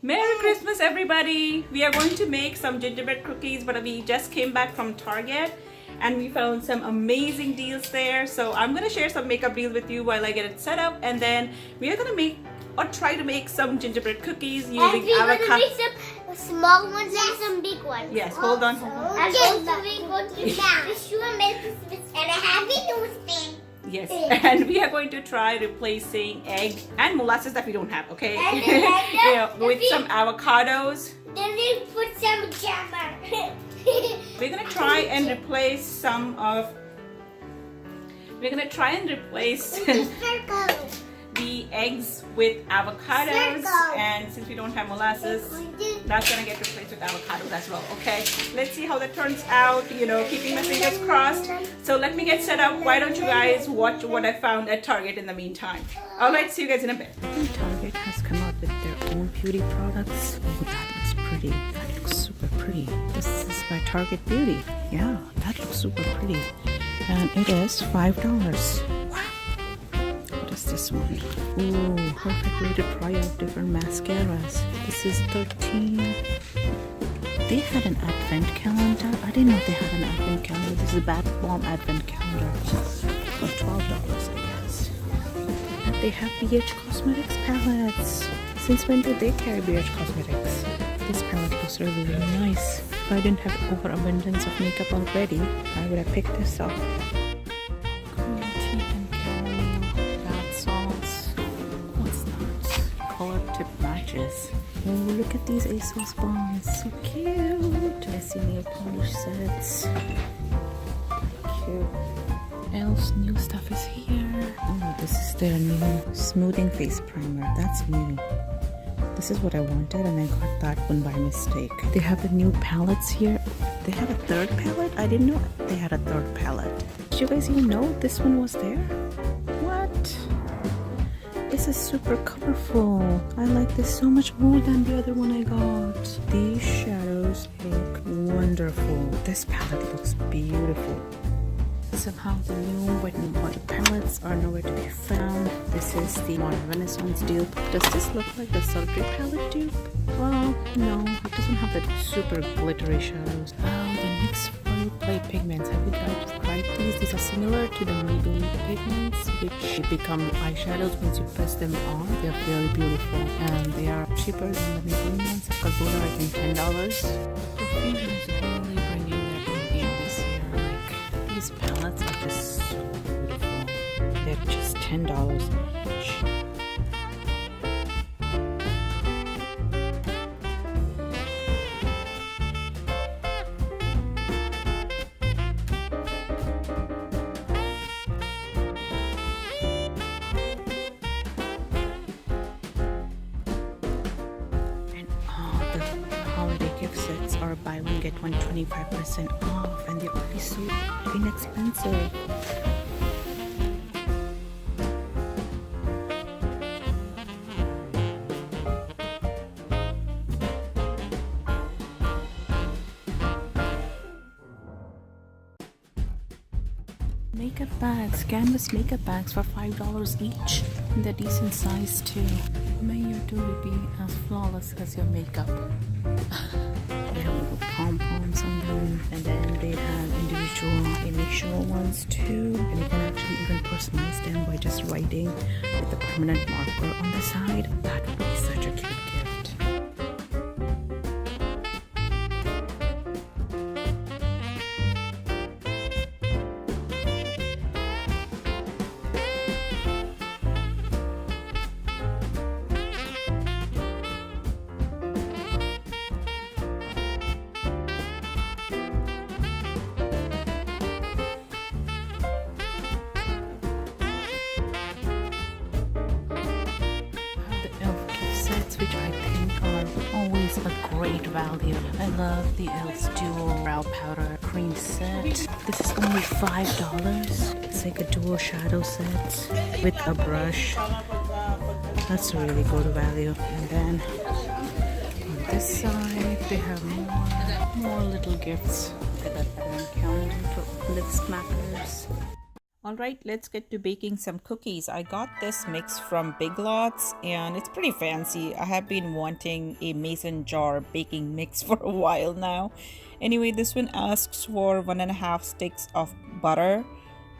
Merry Christmas, everybody! We are going to make some gingerbread cookies, but we just came back from Target and we found some amazing deals there. So I'm going to share some makeup deals with you while I get it set up, and then we are going to make or try to make some gingerbread cookies using avocado. And we're avocado. going to make some small ones and some big ones. Yes, hold on. Okay, so we're going to do and a happy new spin. Yes, and we are going to try replacing egg and molasses that we don't have, okay? With some avocados. Then we put some jam. We're gonna try and replace some of. We're gonna try and replace the eggs with avocados, and since we don't have molasses, that's gonna get replaced with avocados as well. Okay, let's see how that turns out. You know, keeping my fingers crossed. So let me get set up. Why don't you guys watch what I found at Target in the meantime? All right, see you guys in a bit. Target has come out with their own beauty products. Oh, that looks pretty. That looks super pretty. This is by Target Beauty. Yeah, that looks super pretty. And it is $5. Wow. What is this one? Ooh, perfect way to try out different mascaras. This is $13. They had an advent calendar. I didn't know they had an advent calendar. This is a Bath Bomb advent calendar for $12, I guess. And they have BH Cosmetics palettes. Since when do they carry BH Cosmetics? This palette looks really, really nice. If I didn't have overabundance of makeup already, I would have picked this up. Green tea and caramel, bath salts. What's that? Color tip matches. Oh, look at these ASOS bombs. So cute. I see nail polish sets. Cute. Elf's new stuff is here. Oh, this is their new smoothing face primer. That's new. This is what I wanted, and I got that one by mistake. They have the new palettes here. They have a third palette? I didn't know they had a third palette. Did you guys even know this one was there? What? This is super colorful. I like this so much more than the other one I got. These shadows look wonderful. This palette looks beautiful. Somehow the new Wet n Water palettes are nowhere to be found. This is the Modern Renaissance dupe. Does this look like the Sultry palette dupe? Well, no, it doesn't have the super glittery shadows. Oh, the NYX Foil Play pigments. Have you tried these? These are similar to the Maybelline pigments, which become eyeshadows once you press them on. They're very beautiful, and they are cheaper than the Maybelline ones. Because those are, I think, $10. Profusion is really bringing their own game this year. These palettes are just so beautiful. They're just $10 each. And all the holiday gift sets are buy one get one 25% off, and they're already so inexpensive. Makeup bags, canvas makeup bags for $5 each, and they're decent size too. May your jewelry be as flawless as your makeup. They have little pom-poms on them, and then they have individual initial ones too, and you can actually even personalize them by just writing with a permanent marker on the side. That would be such a cute gift. Which I think are always a great value. I love the e.l.f.'s dual brow powder cream set. This is only $5. It's like a dual shadow set with a brush. That's a really good value. And then on this side they have more little gifts. Look at that calendar for lip smackers. Alright, let's get to baking some cookies. I got this mix from Big Lots and it's pretty fancy. I have been wanting a mason jar baking mix for a while now. Anyway, this one asks for 1.5 sticks of butter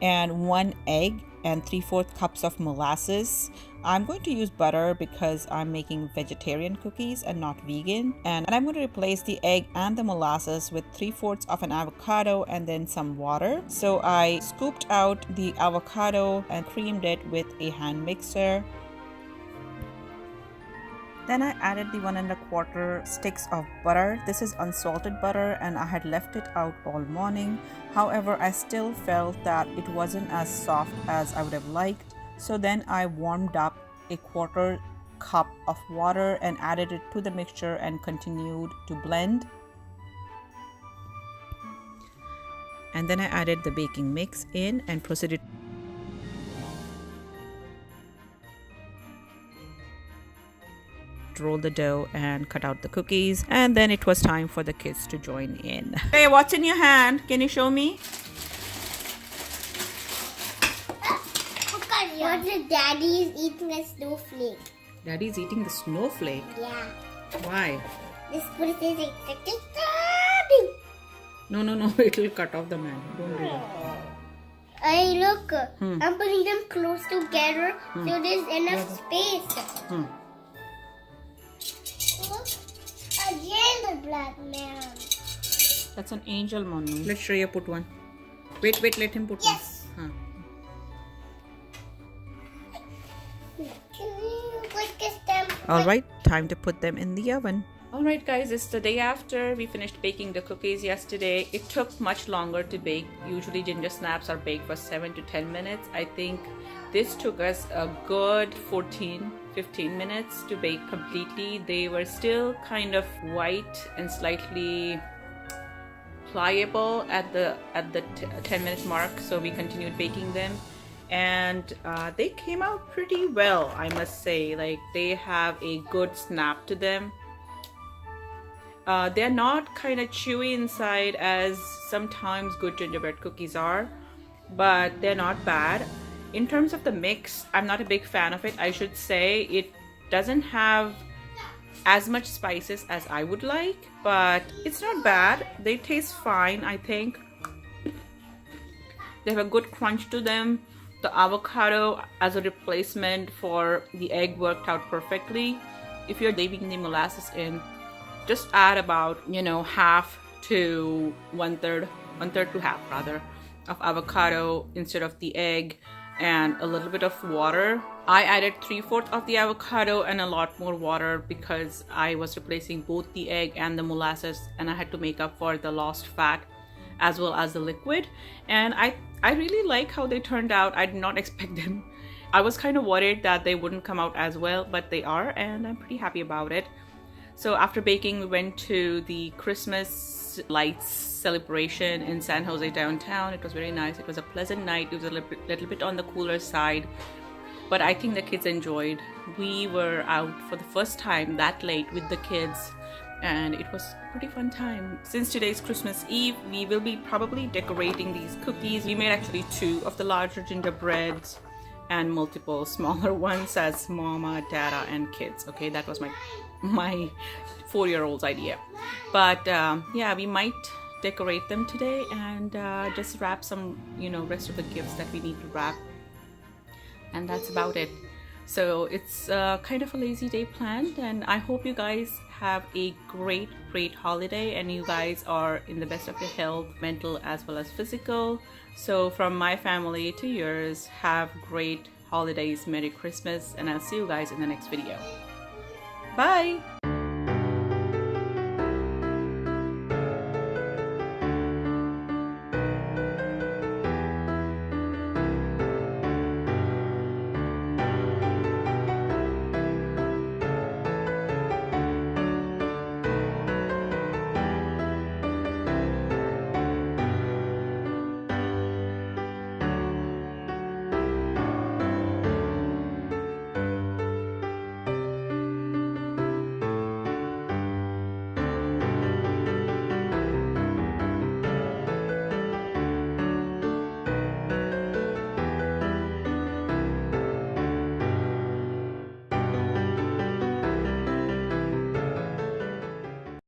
and 1 egg and 3/4 cups of molasses. I'm going to use butter because I'm making vegetarian cookies and not vegan. And I'm going to replace the egg and the molasses with 3/4 of an avocado and then some water. So I scooped out the avocado and creamed it with a hand mixer. Then I added the 1.25 sticks of butter. This is unsalted butter and I had left it out all morning. However, I still felt that it wasn't as soft as I would have liked. So then I warmed up a 1/4 cup of water and added it to the mixture and continued to blend. And then I added the baking mix in and proceeded roll the dough and cut out the cookies, and then it was time for the kids to join in. Hey, what's in your hand? Can you show me? What if Daddy is eating a snowflake? Daddy's eating the snowflake. Yeah. Why? This person is like, No, it'll cut off the man. Don't do that. Hey, look. I'm putting them close together so there's enough space. Look, a gingerbread man. That's an angel, mommy. Let Shreya put one. Wait, let him put Yes. one. Can you put this them? Alright, time to put them in the oven. Alright guys, it's the day after we finished baking the cookies yesterday. It took much longer to bake. Usually ginger snaps are baked for 7 to 10 minutes. I think this took us a good 14-15 minutes to bake completely. They were still kind of white and slightly pliable at the 10 minute mark, so we continued baking them. And they came out pretty well, I must say. Like, they have a good snap to them. They're not kind of chewy inside as sometimes good gingerbread cookies are, but they're not bad. In terms of the mix, I'm not a big fan of it. I should say it doesn't have as much spices as I would like, but it's not bad. They taste fine, I think. They have a good crunch to them. The avocado as a replacement for the egg worked out perfectly. If you're leaving the molasses in, just add about, half to one-third to half rather of avocado instead of the egg, and a little bit of water. I added 3/4 of the avocado and a lot more water because I was replacing both the egg and the molasses, and I had to make up for the lost fat as well as the liquid. And I really like how they turned out. I did not expect them. I was kind of worried that they wouldn't come out as well, but they are, and I'm pretty happy about it. So after baking, we went to the Christmas lights celebration in San Jose downtown. It was very nice. It was a pleasant night. It was a little bit on the cooler side, but I think the kids enjoyed. We were out for the first time that late with the kids, and it was a pretty fun time. Since today's Christmas Eve, we will be probably decorating these cookies. We made actually 2 of the larger gingerbreads and multiple smaller ones as mama, dada, and kids. Okay, that was my 4-year-old's idea. But yeah, we might decorate them today and just wrap some, rest of the gifts that we need to wrap. And that's about it. So it's kind of a lazy day planned, and I hope you guys have a great holiday and you guys are in the best of your health, mental as well as physical. So from my family to yours, have great holidays, Merry Christmas, and I'll see you guys in the next video. Bye!